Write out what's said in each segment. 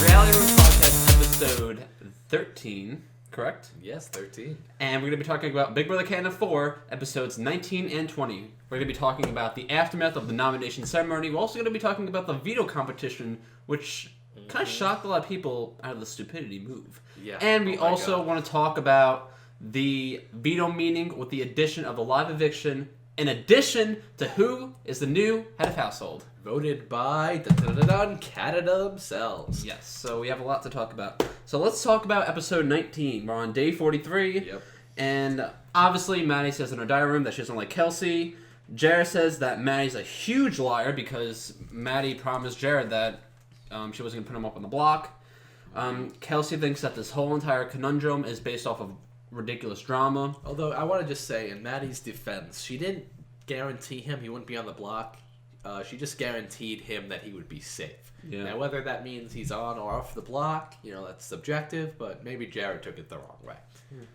Reality Room Podcast, episode 13, correct? Yes, 13. And we're going to be talking about Big Brother Canada 4, episodes 19 and 20. We're going to be talking about the aftermath of the nomination ceremony. We're also going to be talking about the veto competition, which kind of shocked a lot of people out of the stupidity move. Yeah. And we also want to talk about the veto meeting with the addition of the live eviction, in addition to who is the new head of household. Voted by Canada themselves. Yes, so we have a lot to talk about. So let's talk about episode 19. We're on day 43. Yep. And obviously, Maddie says in her diary room that she doesn't like Kelsey. Jared says that Maddie's a huge liar because Maddie promised Jared that she wasn't going to put him up on the block. Kelsey thinks that this whole entire conundrum is based off of ridiculous drama. Although, I want to just say, in Maddie's defense, she didn't guarantee him he wouldn't be on the block. She just guaranteed him that he would be safe. Yeah. Now, whether that means he's on or off the block, that's subjective, but maybe Jared took it the wrong way.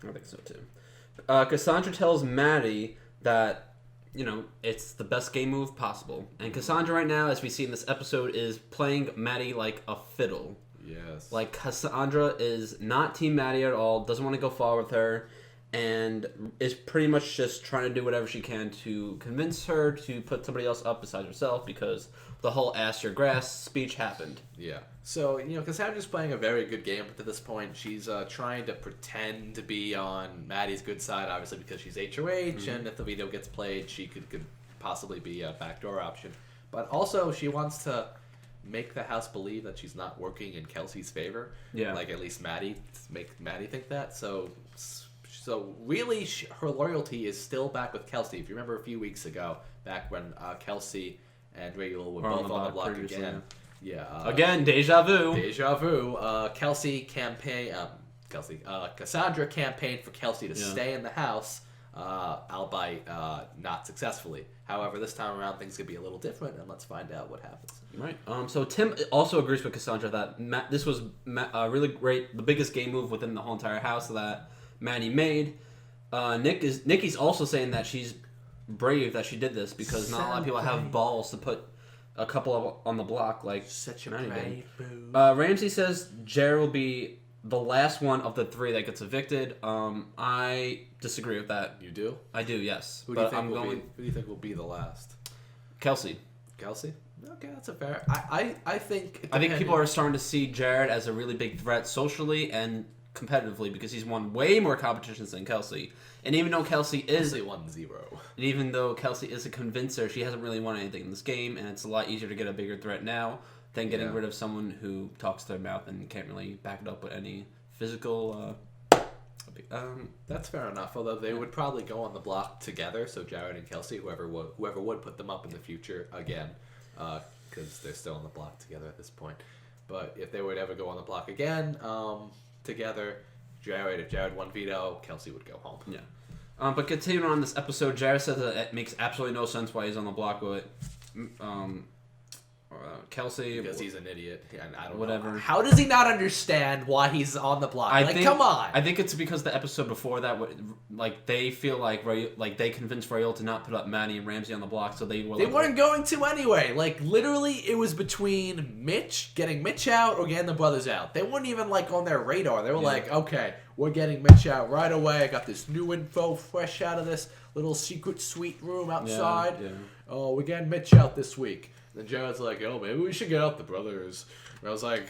I think so, too. Cassandra tells Maddie that, it's the best game move possible. And Cassandra right now, as we see in this episode, is playing Maddie like a fiddle. Yes. Like, Cassandra is not Team Maddie at all, doesn't want to go far with her, and is pretty much just trying to do whatever she can to convince her to put somebody else up besides herself because the whole ask your grass speech happened. Yeah. So, Cassandra's playing a very good game up to this point. She's trying to pretend to be on Maddie's good side, obviously, because she's HOH, and if the veto gets played, she could possibly be a backdoor option. But also, she wants to make the house believe that she's not working in Kelsey's favor. Yeah. Like, at least make Maddie think that. So really, her loyalty is still back with Kelsey. If you remember a few weeks ago, back when Kelsey and Rachel were both on the block again. Yeah. Again, deja vu. Deja vu. Cassandra campaigned for Kelsey to stay in the house, albeit not successfully. However, this time around, things could be a little different, and let's find out what happens. Right. So Tim also agrees with Cassandra that this was really great, the biggest game move within the whole entire house that Maddie made. Nikki's also saying that she's brave that she did this because not a lot of people have balls to put a couple on the block like such a Maddie brave did. boo. Ramsey says Jared will be the last one of the three that gets evicted. I disagree with that. You do? I do, yes. Who do you think will be the last? Kelsey. Kelsey? Okay, that's a fair. I think people are starting to see Jared as a really big threat socially and competitively because he's won way more competitions than Kelsey. And even though Kelsey is 1-0. And even though Kelsey is a convincer, she hasn't really won anything in this game, and it's a lot easier to get a bigger threat now than getting rid of someone who talks their mouth and can't really back it up with any physical. That's fair enough. Although they would probably go on the block together, so Jared and Kelsey, whoever would put them up in the future again, because they're still on the block together at this point. But if they would ever go on the block again, together, if Jared won veto, Kelsey would go home. Yeah. But continuing on this episode, Jared says that it makes absolutely no sense why he's on the block with Kelsey. Because he's an idiot. And I don't know. How does he not understand why he's on the block? Come on. I think it's because the episode before that, they feel like they convinced Rael to not put up Maddie and Ramsey on the block, so they weren't going to anyway. Literally, it was between getting Mitch out or getting the brothers out. They weren't even on their radar. They were okay, we're getting Mitch out right away. I got this new info fresh out of this little secret suite room outside. Yeah. Oh, we're getting Mitch out this week. Then Jared's like, maybe we should get out the brothers. And I was like,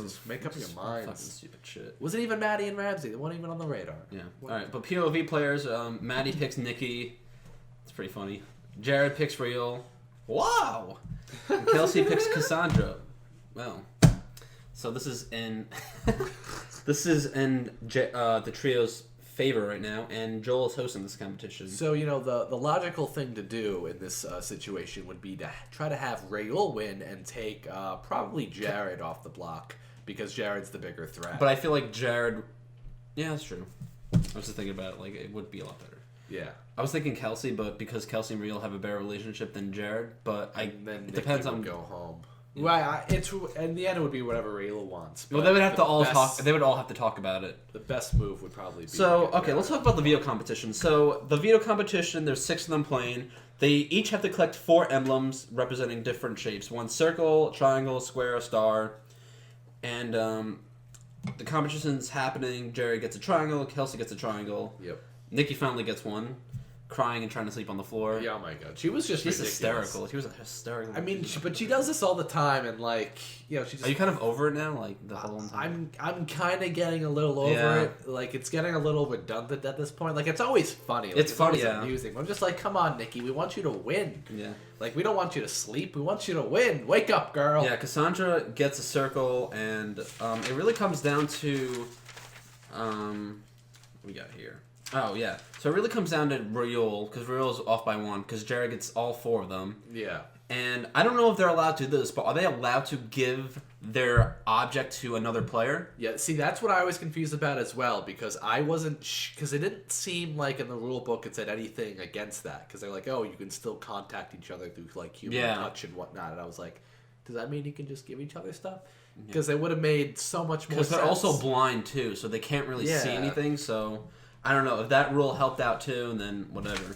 just make up your minds. Fucking stupid shit. Wasn't even Maddie and Ramsey. They weren't even on the radar. Yeah. Alright, but POV players, Maddie picks Nikki. It's pretty funny. Jared picks Rael. Wow! And Kelsey picks Cassandra. Well. So this is in the trio's favor right now, and Joel is hosting this competition. So, the logical thing to do in this situation would be to try to have Rael win and take probably Jared off the block, because Jared's the bigger threat. But I feel like Jared... Yeah, that's true. I was just thinking about it, it would be a lot better. Yeah. I was thinking Kelsey, but because Kelsey and Rael have a better relationship than Jared, but it depends on... go home. Right, in the end, it would be whatever Rayla wants. Well, they would have to all talk. They would all have to talk about it. The best move would probably be. So, okay, let's talk about the veto competition. So, the veto competition, there's 6 of them playing. They each have to collect 4 emblems representing different shapes: 1 circle, triangle, square, star. And the competition's happening. Jared gets a triangle. Kelsey gets a triangle. Yep. Nikki finally gets one, crying and trying to sleep on the floor. Yeah, oh my god. She was just She's ridiculous. hysterical. She was hysterical. I mean, but she does this all the time, and like, you know, she just. Are you kind of over it now? Like the whole time. I'm kind of getting a little over it. Like it's getting a little redundant at this point. Like it's always funny. Like, it's funny, always amusing. I'm just like, come on, Nikki, we want you to win. Yeah. Like we don't want you to sleep. We want you to win. Wake up, girl. Yeah. Cassandra gets a circle, and it really comes down to, what we got here. Oh yeah. So it really comes down to Royole, because Royole's off by one, because Jared gets all four of them. Yeah. And I don't know if they're allowed to do this, but are they allowed to give their object to another player? Yeah, see, that's what I was confused about as well, because I wasn't... Because it didn't seem like in the rule book it said anything against that, because they're like, oh, you can still contact each other through, like, human touch and whatnot, and I was like, does that mean you can just give each other stuff? Because it would have made so much more sense. Because they're also blind, too, so they can't really see anything, so... I don't know, if that rule helped out, too, then whatever.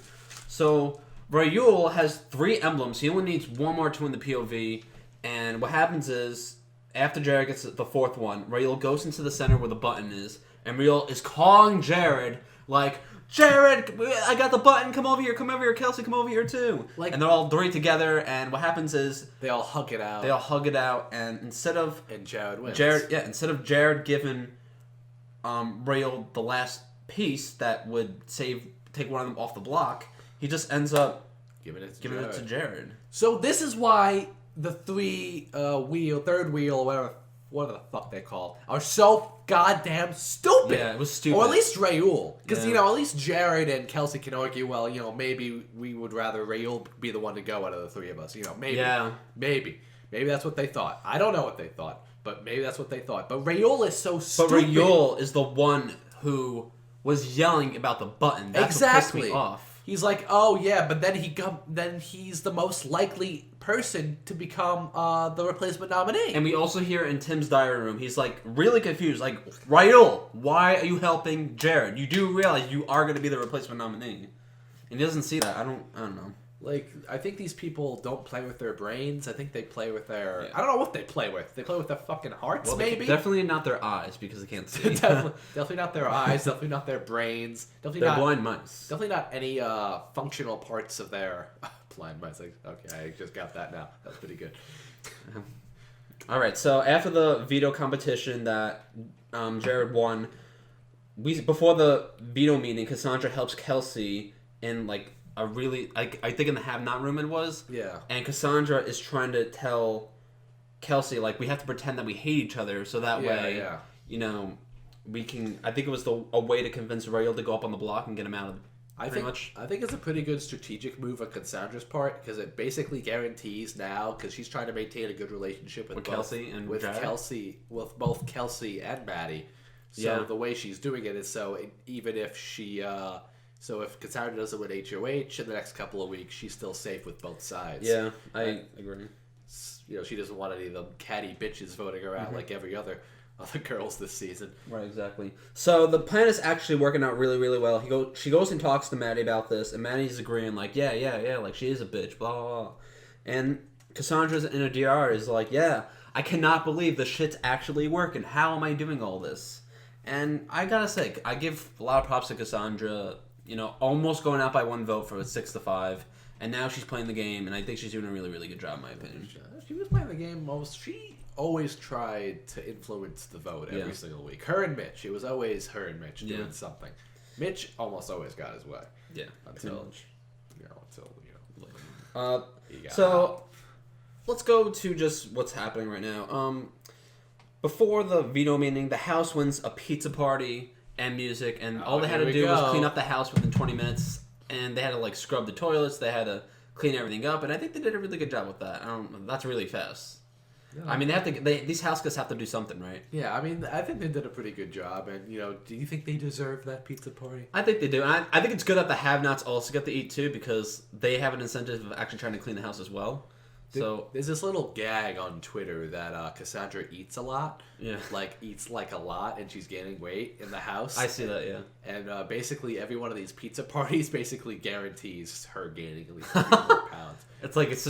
So... Royole has 3 emblems. He only needs one more to win the POV. And what happens is, after Jared gets the 4th one, Royole goes into the center where the button is. And Royole is calling Jared, like, Jared, I got the button. Come over here. Kelsey, come over here, too. Like, and they're all 3 together. And what happens is... They all hug it out. And instead of... And Jared wins. Instead of Jared giving Royole the last piece that would take one of them off the block... He just ends up giving it to Jared. So this is why the third wheel, whatever the fuck they called, are so goddamn stupid. Yeah, it was stupid. Or at least Royole. Because, you know, at least Jared and Kelsey can argue, well, you know, maybe we would rather Royole be the one to go out of the 3 of us. You know, maybe. Yeah. Maybe that's what they thought. I don't know what they thought, but maybe that's what they thought. But Royole is so stupid. But Royole is the one who was yelling about the button. That's what pissed me off. He's like, oh yeah, but then he's the most likely person to become the replacement nominee. And we also hear in Tim's diary room, he's like really confused, like, Royole, why are you helping Jared? You do realize you are going to be the replacement nominee, and he doesn't see that. I don't know. Like, I think these people don't play with their brains. I think they play with their... Yeah. I don't know what they play with. They play with their fucking hearts, maybe? Definitely not their eyes, because they can't see. definitely not their eyes. Definitely not their brains. Definitely they're not blind mice. Definitely not any functional parts of their... blind mice. Okay, I just got that now. That's pretty good. All right, so after the veto competition that Jared won, before the veto meeting, Cassandra helps Kelsey in, like... a really, I think in the have-not room it was. Yeah. And Cassandra is trying to tell Kelsey, like, we have to pretend that we hate each other so that way, you know, we can, I think it was a way to convince Royole to go up on the block and get him out of I think it's a pretty good strategic move on Cassandra's part, because it basically guarantees now, because she's trying to maintain a good relationship with Kelsey and with both Kelsey and Maddie. So the way she's doing it is even if she... So if Cassandra doesn't win HOH in the next couple of weeks, she's still safe with both sides. Yeah, I agree. You know, she doesn't want any of them catty bitches voting her out like every other girls this season. Right, exactly. So the plan is actually working out really, really well. She goes and talks to Maddie about this, and Maddie's agreeing, like, yeah, like, she is a bitch, blah, blah, blah. And Cassandra's in a DR is like, yeah, I cannot believe the shit's actually working. How am I doing all this? And I gotta say, I give a lot of props to Cassandra. You know, almost going out by 1 vote for 6-5, and now she's playing the game, and I think she's doing a really, really good job, in my opinion. She was playing the game she always tried to influence the vote every single week. Her and Mitch. It was always her and Mitch doing something. Mitch almost always got his way. Yeah. Until so, let's go to just what's happening right now. Before the veto meeting, the House wins a pizza party and music, and all they had to do was clean up the house within 20 minutes, and they had to, like, scrub the toilets, they had to clean everything up, and I think they did a really good job with that. That's really fast. Yeah. I mean, these house guys have to do something, right? Yeah, I mean, I think they did a pretty good job, and, you know, do you think they deserve that pizza party? I think they do, and I think it's good that the have-nots also get to eat, too, because they have an incentive of actually trying to clean the house as well. So there's this little gag on Twitter that Cassandra eats a lot. Yeah. Eats like a lot, and she's gaining weight in the house. I see that, yeah. And basically, every one of these pizza parties basically guarantees her gaining at least a few more pounds. It's like it's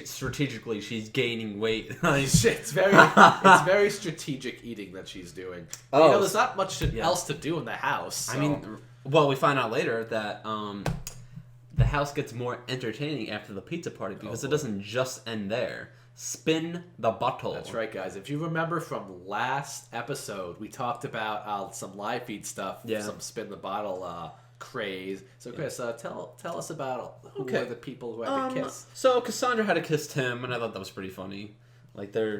strategically she's gaining weight. It's very strategic eating that she's doing. Oh, there's not much else to do in the house. So. I mean, well, we find out later that the house gets more entertaining after the pizza party because it doesn't just end there. Spin the bottle. That's right, guys. If you remember from last episode, we talked about some live feed stuff, some spin the bottle craze. So, Chris, tell us about who were the people who had to kiss. So, Cassandra had to kiss Tim, and I thought that was pretty funny.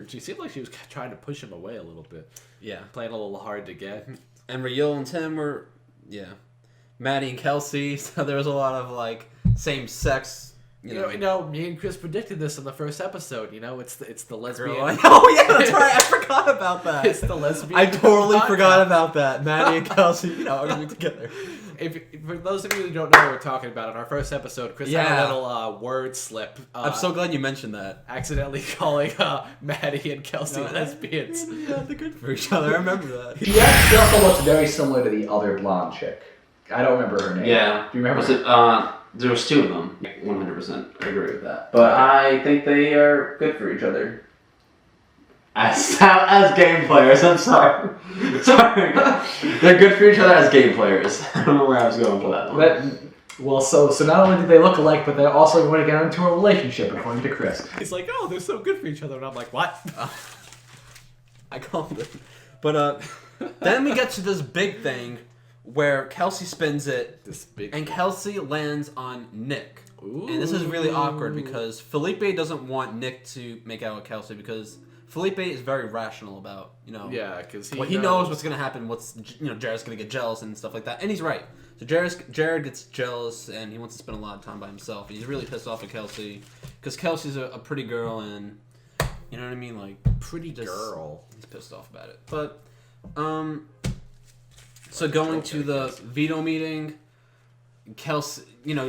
She seemed like she was trying to push him away a little bit. Yeah. Playing a little hard to get. And Rael and Tim were, Maddie and Kelsey, so there was a lot of, same sex. You know, me and Chris predicted this in the first episode. It's the lesbian. Oh yeah, that's right. I forgot about that. It's the lesbian. I totally forgot about that. Maddie and Kelsey, are going together. For those of you who don't know what we're talking about, in our first episode, Chris had a little word slip. I'm so glad you mentioned that. Accidentally calling Maddie and Kelsey lesbians. Yeah, they're good for each other. I remember that. Yeah, she also looks very similar to the other blonde chick. I don't remember her name. Yeah. Do you remember? Was it, there was two of them. 100% agree with that. But I think they are good for each other. As game players, I'm sorry. Sorry. They're good for each other as game players. I don't know where I was going for that one. So not only do they look alike, but they're also going to get into a relationship, according to Chris. He's like, oh, they're so good for each other. And I'm like, what? I called it. But then we get to this big thing where Kelsey spins it, and Kelsey lands on Nick. Ooh. And this is really awkward because Felipe doesn't want Nick to make out with Kelsey because Felipe is very rational about, Yeah, because he knows what's going to happen, Jared's going to get jealous and stuff like that. And he's right. So Jared gets jealous and he wants to spend a lot of time by himself. He's really pissed off at Kelsey because Kelsey's a pretty girl and, you know what I mean? Pretty girl. He's pissed off about it. But, so going to the veto meeting, Kelsey,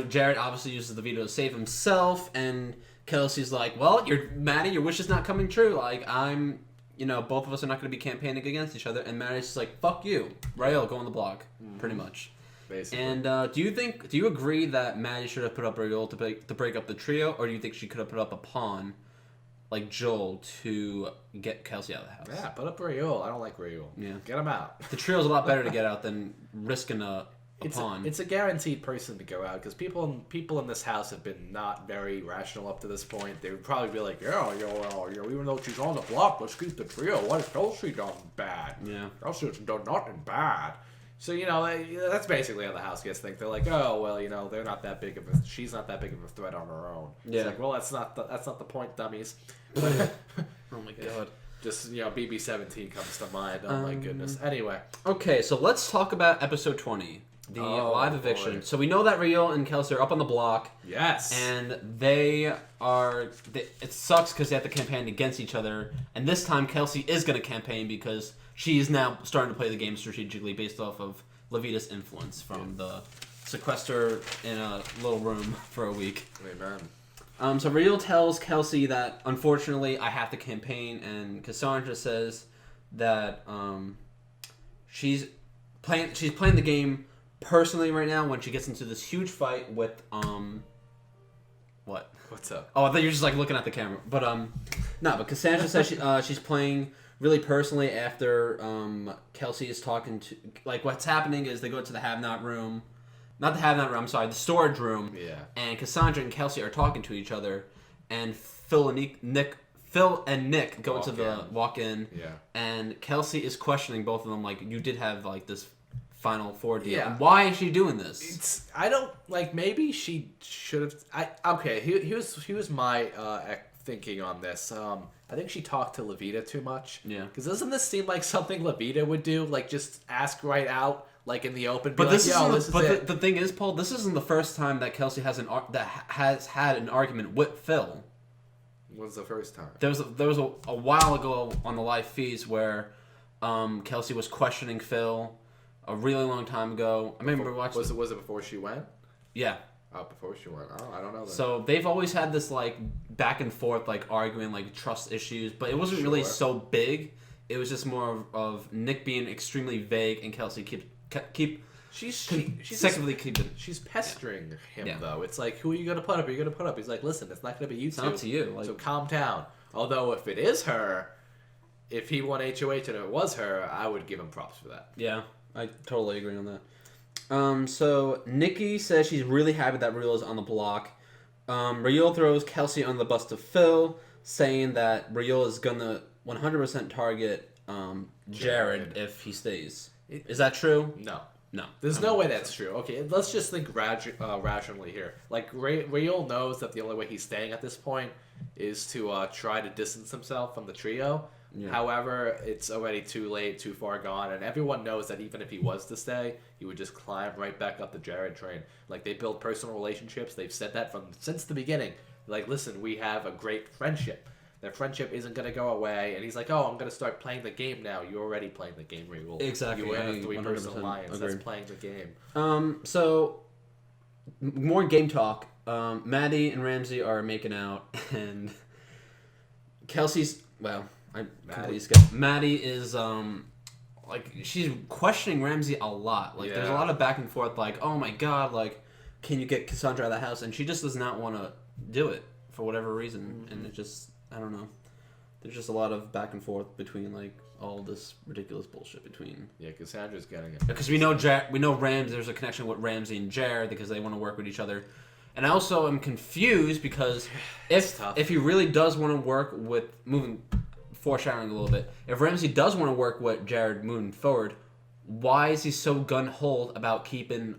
Jared obviously uses the veto to save himself, and Kelsey's like, well, Maddie, your wish is not coming true. I'm, both of us are not going to be campaigning against each other, and Maddie's just like, fuck you. Rael, go on the block, pretty much. Basically. And do you agree that Maddie should have put up Rael to break up the trio, or do you think she could have put up a pawn, like Joel, to get Kelsey out of the house? Yeah, put up Rael. I don't like Rael. Yeah. Get him out. The trio's a lot better to get out than risking a pawn. It's a guaranteed person to go out because people in this house have been not very rational up to this point. They would probably be like, even though she's on the block, let's keep the trio. What has Kelsey done bad? Yeah. Kelsey's done nothing bad. So, that's basically how the house gets think. They're like, oh, well, they're not that big of she's not that big of a threat on her own. Yeah. It's like, well, that's not the point, dummies. Oh my god. Just, BB-17 comes to mind. Oh my goodness. Anyway. Okay, so let's talk about episode 20. The live eviction. Boy. So we know that Rael and Kelsey are up on the block. Yes. And it sucks because they have to campaign against each other. And this time Kelsey is going to campaign because she's now starting to play the game strategically based off of Levita's influence from the sequester in a little room for a week. Amen. So Rael tells Kelsey that, unfortunately, I have to campaign. And Cassandra says that she's playing the game personally right now when she gets into this huge fight with what? What's up? Oh, I thought you were just looking at the camera. But but Cassandra says she's playing really personally after Kelsey is talking to what's happening is they go to the have-not room. Not the have-not room, I'm sorry, the storage room. Yeah. And Cassandra and Kelsey are talking to each other and Phil and Nick go into the walk-in. Yeah. And Kelsey is questioning both of them you did have this Final Four deal. Yeah. And why is she doing this? I don't maybe she should have. Here's my thinking on this. I think she talked to Levita too much. Yeah. Because doesn't this seem like something Levita would do? Just ask right out, in the open. But this is it. The thing is, Paul, this isn't the first time that Kelsey has had an argument with Phil. When's the first time? There was a while ago on the live feeds where Kelsey was questioning Phil. A really long time ago. I remember watching. Was it before she went? Yeah. Before she went. Oh, I don't know. That. So they've always had this like back and forth, like arguing, like trust issues, but it wasn't really so big. It was just more of Nick being extremely vague and Kelsey keep She's pestering him though. It's like, who are you gonna put up? Are you gonna put up? He's like, listen, it's not gonna be you two. It's up to you. Like, so calm down. Although if it is her, if he won HOH and it was her, I would give him props for that. Yeah, I totally agree on that. So Nikki says she's really happy that Real is on the block. Real throws Kelsey on the bus to Phil, saying that Real is gonna 100% target Jared if he stays. Is that true? No. No. There's no way that's true. Okay, let's just think rationally here. Like, Real knows that the only way he's staying at this point is to try to distance himself from the trio. Yeah. However, it's already too late, too far gone, and everyone knows that even if he was to stay, he would just climb right back up the Jared train. Like, they build personal relationships. They've said that since the beginning. Like, listen, we have a great friendship. Their friendship isn't going to go away. And he's like, oh, I'm going to start playing the game now. You're already playing the game, Regal. Exactly. You were in a 3-person alliance. That's playing the game. So, more game talk. Maddie and Ramsey are making out. And Kelsey's... Well, I completely skipped. Maddie is... like, she's questioning Ramsey a lot. Like, there's a lot of back and forth. Like, oh my god, like, can you get Cassandra out of the house? And she just does not want to do it for whatever reason. Mm-hmm. And it just... I don't know. There's just a lot of back and forth between like all this ridiculous bullshit between. Yeah, Cassandra's getting it. Because we know Ramsey. There's a connection with Ramsey and Jared because they want to work with each other. And I also am confused because if he really does want to work with foreshadowing a little bit, if Ramsey does want to work with Jared moving forward, why is he so gun-ho about keeping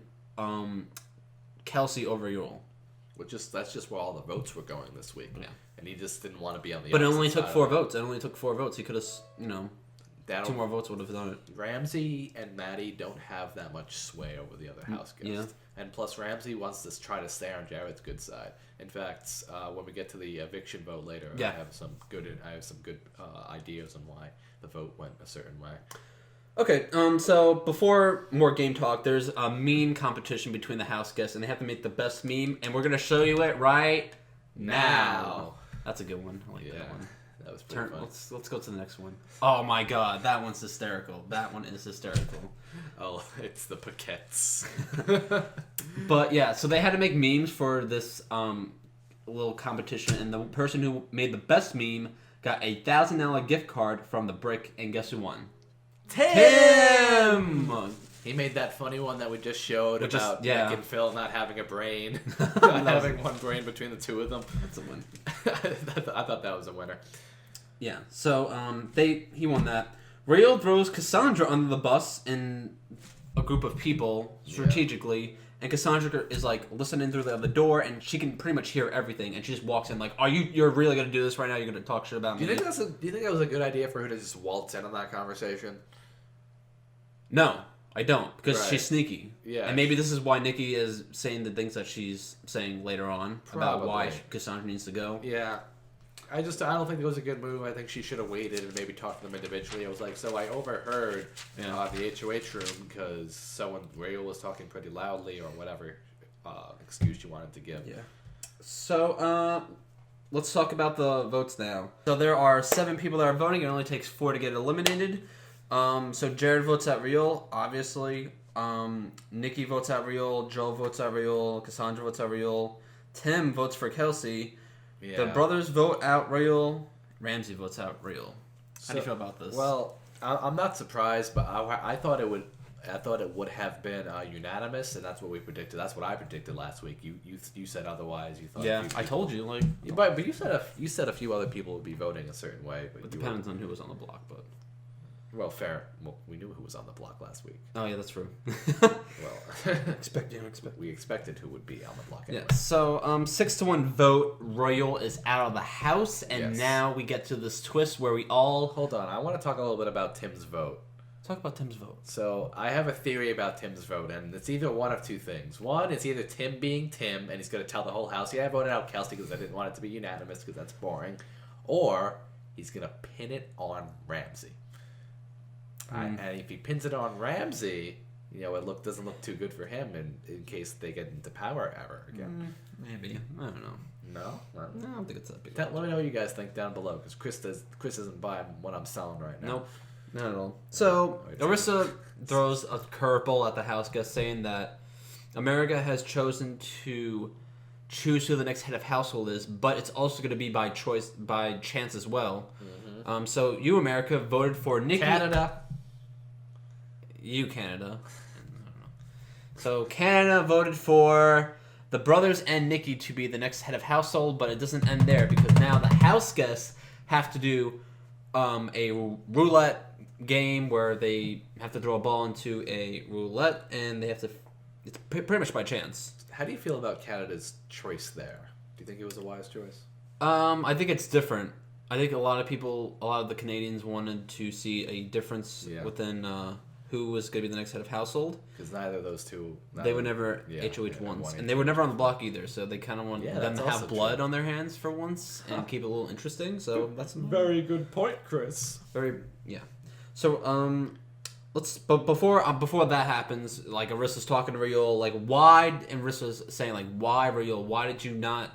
Kelsey over Yul? That's just where all the votes were going this week. Yeah. And he just didn't want to be on the. But it only took 4 votes. It only took 4 votes. He could have, 2 more votes would have done it. Ramsey and Maddie don't have that much sway over the other house guests. Yeah. And plus, Ramsey wants to try to stay on Jared's good side. In fact, when we get to the eviction vote later, I have some good ideas on why the vote went a certain way. Okay, so before more game talk, there's a meme competition between the house guests, and they have to make the best meme, and we're gonna show you it right now. That's a good one. I like that one. That was pretty fun. Let's go to the next one. Oh my god, that one's hysterical. That one is hysterical. Oh, it's the Paquettes. But yeah, so they had to make memes for this little competition, and the person who made the best meme got a $1,000 gift card from the Brick, and guess who won? Tim! He made that funny one that we just showed about Nick and Phil not having a brain. Not having one brain between the two of them. That's a win. I thought that was a winner. Yeah, so he won that. Real throws Cassandra under the bus in a group of people strategically, and Cassandra is like listening through the door, and she can pretty much hear everything, and she just walks in like, you're really gonna do this right now? You're gonna talk shit about me? Do you think that was a good idea for her to just waltz in on that conversation? No, I don't, because she's sneaky. Yeah. And maybe this is why Nikki is saying the things that she's saying later on about why Cassandra needs to go. Yeah. I don't think it was a good move. I think she should have waited and maybe talked to them individually. I was like, so I overheard the HOH room because Rayo was talking pretty loudly or whatever excuse you wanted to give. Yeah. So, let's talk about the votes now. So there are 7 people that are voting. It only takes 4 to get eliminated. So Jared votes out Real, obviously. Nikki votes out Real. Joe votes out Real. Cassandra votes out Real. Tim votes for Kelsey. Yeah. The brothers vote out Real. Ramsey votes out Real. How do you feel about this? Well, I'm not surprised, but I thought it would have been unanimous, and that's what we predicted. That's what I predicted last week. You said otherwise. You thought. Yeah, I told you. But you said a few other people would be voting a certain way. But it depends on who was on the block, but. Well, fair. Well, we knew who was on the block last week. Oh, yeah, that's true. Well, we expected who would be on the block anyway. Yeah, so 6-1 vote. Royal is out of the house, and now we get to this twist where we all... Hold on, I want to talk a little bit about Tim's vote. Talk about Tim's vote. So, I have a theory about Tim's vote, and it's either one of 2 things. One, it's either Tim being Tim, and he's going to tell the whole house, I voted out Kelsey because I didn't want it to be unanimous because that's boring. Or, he's going to pin it on Ramsey. And if he pins it on Ramsey, it doesn't look too good for him in case they get into power ever again. Maybe. I don't know. No? No, I don't think it's that big. Let me know what you guys think down below, because Chris isn't buying what I'm selling right now. Nope. Not at all. So, Arissa throws a curveball at the house guest saying that America has chosen to choose who the next head of household is, but it's also going to be by chance as well. Mm-hmm. So, you, America, voted for Nikki. Canada. You, Canada. I don't know. So, Canada voted for the brothers and Nikki to be the next head of household, but it doesn't end there because now the house guests have to do a roulette game where they have to throw a ball into a roulette, and they have to. It's pretty much by chance. How do you feel about Canada's choice there? Do you think it was a wise choice? I think it's different. I think a lot of the Canadians wanted to see a difference within who was going to be the next head of household. Because neither of those two... They were never HOH once. And they were never on the block either, so they kind of want them to have blood on their hands for once and keep it a little interesting. So that's a very good point, Chris. So, but before that happens, like, Arissa's talking to Ryul, like, and Arissa's saying, like, why, Ryul, why did you not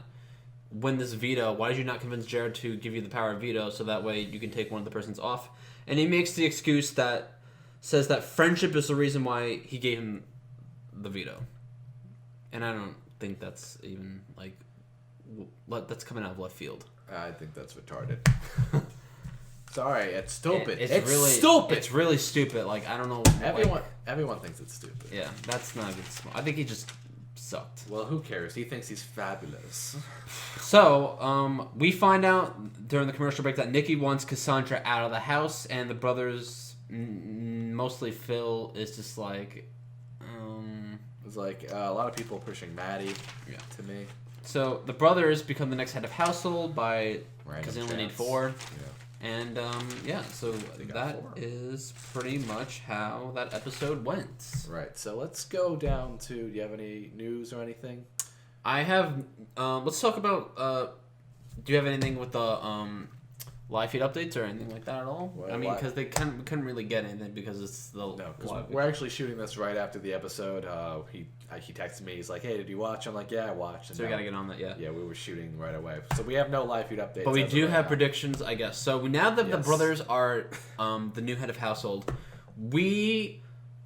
win this veto? Why did you not convince Jared to give you the power of veto so that way you can take one of the persons off? And he makes the excuse that says that friendship is the reason why he gave him the veto. And I don't think that's even, like, that's coming out of left field. I think that's retarded. Sorry, it's stupid. It's really stupid. It's really stupid. Like, I don't know. Everyone thinks it's stupid. Yeah, that's not a good. I think he just sucked. Well, who cares? He thinks he's fabulous. So, we find out during the commercial break that Nikki wants Cassandra out of the house, and the brothers, mostly Phil, is just like, It's like a lot of people pushing Maddie. Yeah. To me. So the brothers become the next head of household because they only need 4. Yeah. And, so that is pretty much how that episode went. Right, so let's go down to, do you have any news or anything? I have, let's talk about, do you have anything with the, live feed updates or anything like that at all? Well, I mean, because we couldn't really get anything because it's the... No, because we're actually shooting this right after the episode. He texted me, he's like, hey, did you watch? I'm like, yeah, I watched. And so we got to get on that, yeah. Yeah, we were shooting right away. So we have no live feed updates. But we do have predictions, I guess. So now that the brothers are the new head of household,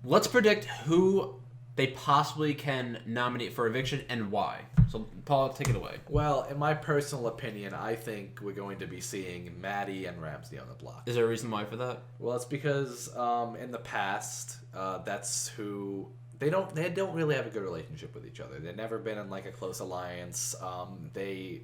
let's predict who they possibly can nominate for eviction and why. So, Paul, take it away. Well, in my personal opinion, I think we're going to be seeing Maddie and Ramsey on the block. Is there a reason why for that? Well, it's because in the past, that's who... They don't really have a good relationship with each other. They've never been in, like, a close alliance. Tim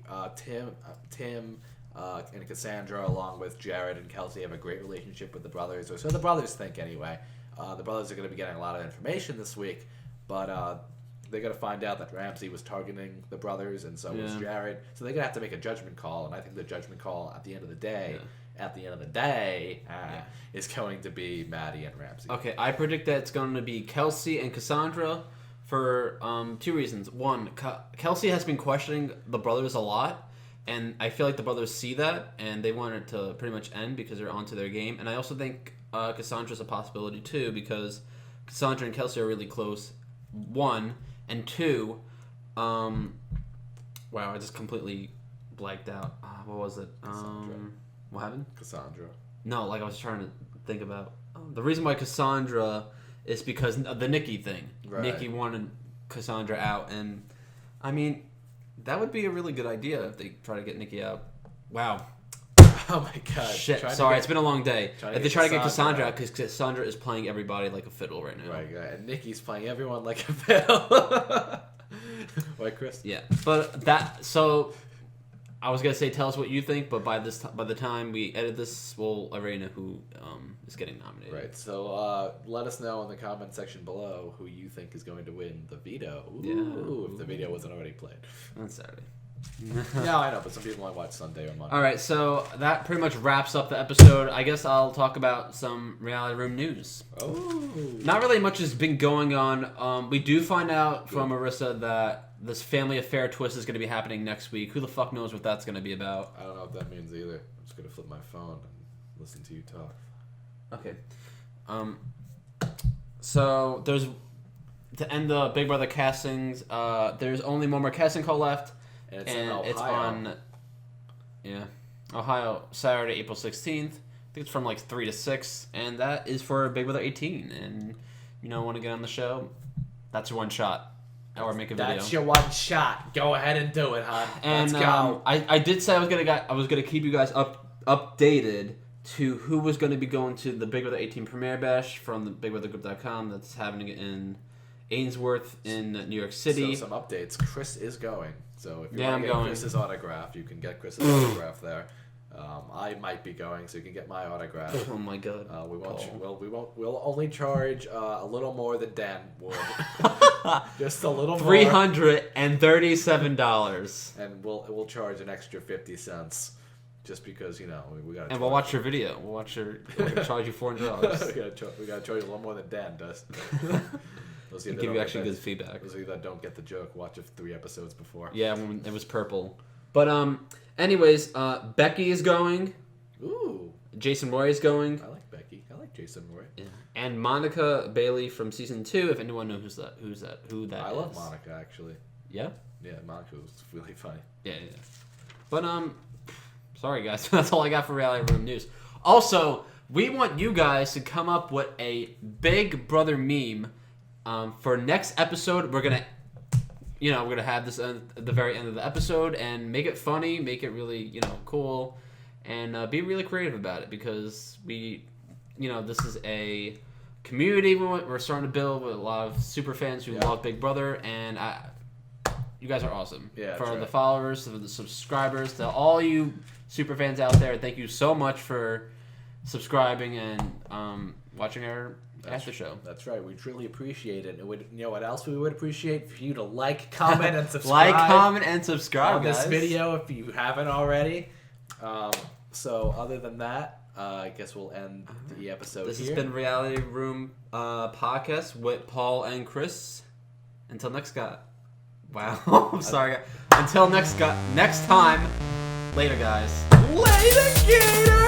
and Cassandra, along with Jared and Kelsey, have a great relationship with the brothers. Or so the brothers think, anyway. The brothers are going to be getting a lot of information this week, but... they're going to find out that Ramsey was targeting the brothers, and so was Jared. So they're going to have to make a judgment call, and I think the judgment call at the end of the day, is going to be Maddie and Ramsey. Okay, I predict that it's going to be Kelsey and Cassandra for 2 reasons. One, Kelsey has been questioning the brothers a lot, and I feel like the brothers see that, and they want it to pretty much end because they're onto their game. And I also think Cassandra's a possibility, too, because Cassandra and Kelsey are really close. 1, and 2, wow, I just completely blanked out. What was it? What happened? Cassandra. No, like I was trying to think about the reason why Cassandra is because of the Nikki thing. Right. Nikki wanted Cassandra out, and I mean, that would be a really good idea if they try to get Nikki out. Wow. Oh my god. Shit. Sorry, it's been a long day. If they try to get Cassandra out, because Cassandra is playing everybody like a fiddle right now. Right, and Nikki's playing everyone like a fiddle. Right, Chris? Yeah. But I was gonna say tell us what you think, but by the time we edit this, we'll already know who is getting nominated. Right. So let us know in the comment section below who you think is going to win the veto. Ooh, if the video wasn't already played. On Saturday. Yeah, I know, but some people might watch Sunday or Monday. All right, so that pretty much wraps up the episode. I guess I'll talk about some Reality Room news. Oh. Not really much has been going on. We do find out from Arissa that this family affair twist is going to be happening next week. Who the fuck knows what that's going to be about? I don't know what that means either. I'm just going to flip my phone and listen to you talk. Okay. So there's to end the Big Brother castings. There's only one more casting call left, And it's in Ohio. on Ohio, Saturday, April 16th. I think it's from like 3 to 6, and that is for Big Brother 18. And want to get on the show? That's your one shot. Or make a video. That's your one shot. Go ahead and do it, hon. And Let's go. I did say I was gonna keep you guys updated to who was going to be going to the Big Brother 18 premiere bash from the BigBrotherGroup.com that's happening in Ainsworth in New York City. So some updates. Chris is going. So if you I'm want to get going. Chris's autograph, you can get Chris's autograph there. I might be going, so you can get my autograph. Oh my god. We won't. We'll only charge a little more than Dan would. Just a little more. $337. And we'll charge an extra 50 cents, just because we got. And we'll watch your video. We're gonna charge you $400. we gotta charge you a little more than Dan does. Give you actually good feedback. Those of you that don't get the joke, watch 3 episodes before. Yeah, when it was purple. But anyways, Becky is going. Ooh. Jason Roy is going. I like Becky. I like Jason Roy. Yeah. And Monica Bailey from season 2. If anyone knows who that is. I love Monica actually. Yeah. Yeah, Monica was really funny. Yeah. But sorry guys, that's all I got for Reality Room News. Also, we want you guys to come up with a Big Brother meme. For next episode, we're gonna have this at the very end of the episode and make it funny, make it really, cool, and be really creative about it because we, this is a community we're starting to build with a lot of super fans who love Big Brother, and you guys are awesome. Yeah, for right. the followers, for the subscribers, to all you super fans out there, thank you so much for subscribing and watching our after show. That's right. We truly appreciate it. And what else we would appreciate? For you to like, comment, and subscribe. Like, comment, and subscribe, on guys. this video if you haven't already. So other than that, I guess we'll end the episode This here. has been Reality Room podcast with Paul and Chris. Until next guy. Wow. I'm sorry. Until next time. Later, guys. Later, Gator!